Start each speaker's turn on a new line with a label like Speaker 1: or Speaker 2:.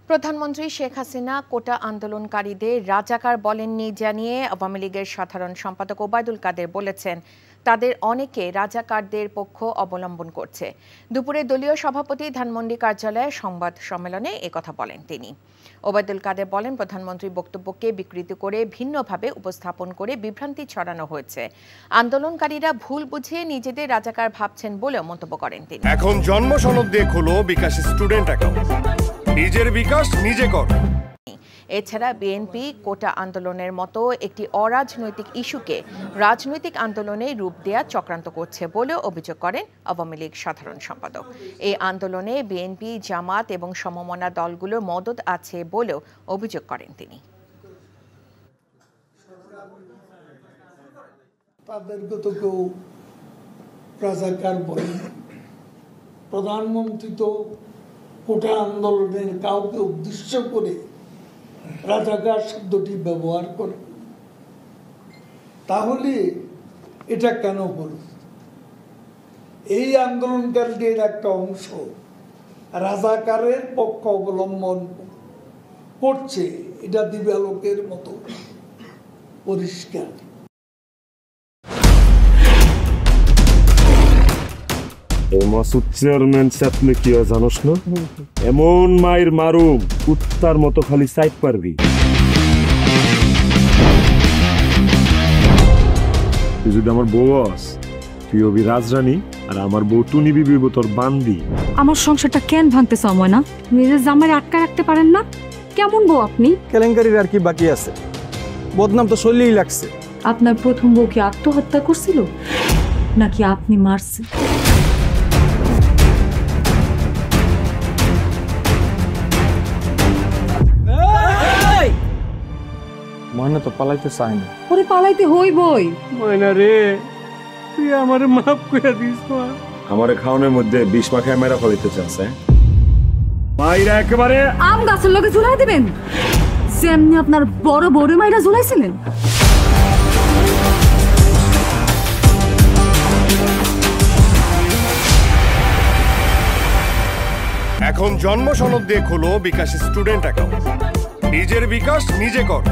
Speaker 1: প্রধানমন্ত্রী শেখ হাসিনা কোটা আন্দোলনকারীদের রাজাকার বলেননি জানিয়ে আওয়ামী লীগের সাধারণ সম্পাদক ওবায়দুল কাদের বলেছেন, তাদের অনেকে রাজাকারদের পক্ষ অবলম্বন করছে। দুপুরে দলীয় সভাপতি ধানমন্ডি কার্যালয়ে সংবাদ সম্মেলনে একথা বলেন তিনি। ওবায়দুল কাদের বলেন, প্রধানমন্ত্রীর বক্তব্যকে বিকৃত করে ভিন্নভাবে উপস্থাপন করে বিভ্রান্তি ছড়ানো হয়েছে। আন্দোলনকারীরা ভুল বুঝে নিজেদের রাজাকার ভাবছেন বলেও মন্তব্য করেন তিনি।
Speaker 2: এখন জন্ম সনদ দিয়ে খোলো বিকাশ স্টুডেন্ট অ্যাকাউন্ট, নিজের বিকাশ নিজে কর।
Speaker 1: এছাড়া বিএনপি কোটা আন্দোলনের মতো একটি অরাজনৈতিক ইস্যুকে রাজনৈতিক আন্দোলনে রূপ দেয়া চক্রান্ত করছে বলেও অভিযোগ করেন আওয়ামী লীগ সাধারণ সম্পাদক। এই আন্দোলনে বিএনপি, জামাত এবং সমমনা দলগুলোর মদত আছে বলেও অভিযোগ করেন তিনি।
Speaker 3: তাদেরকে তো কেউ রাজাকার বলে, প্রধানমন্ত্রী তো কোটা আন্দোলনের কাউকে উদ্দেশ্য করে রাজাকার শব্দটি ব্যবহার করে। তাহলে এটা কেন হলো? এই আন্দোলনকারীদের একটা অংশ রাজাকারের পক্ষ অবলম্বন করছে, এটা দিবালোকের মতো পরিষ্কার।
Speaker 4: মাসুদ চেয়ারম্যান আপনি কি জানোস না? এমন মায়ের মারুম কুত্তার মতো খালি সাইড পারবি। তুই যদি আমার বউ আস, তুই হবি রাজরানী আর আমার বউ টুনি বিবি তোর বান্দি।
Speaker 5: আমার সংসারটা কেন ভাঙতে সময় না? নিজের জামাই আটকা রাখতে পারেন না? কেমন বউ আপনি?
Speaker 6: কেলেঙ্কারির আর কি বাকি আছে? বদনাম তো শৈলেই লাগছে।
Speaker 5: আপনার প্রথম বউ কি আত্মহত্যা করছিল নাকি আপনি মারছেন?
Speaker 6: ময়না তো পালাইতে চায় না।
Speaker 5: ওরে পালাইতে হইবই।
Speaker 6: ময়না রে, তুই আমারে মাফ করে দিস।
Speaker 4: আমারে খাওয়ানোর মধ্যে বিষ মাখায় মেরা ফলাইতে চাচ্ছে। মাইরা একেবারে
Speaker 5: আম গাছের লগে ঝুলাই দিবেন, যেমনি আপনার বড় বড় মাইরা ঝুলাইছিলেন।
Speaker 2: এখন জন্ম সনদ দিয়ে খোলো বিকাশ স্টুডেন্ট অ্যাকাউন্ট, নিজের বিকাশ নিজে কর।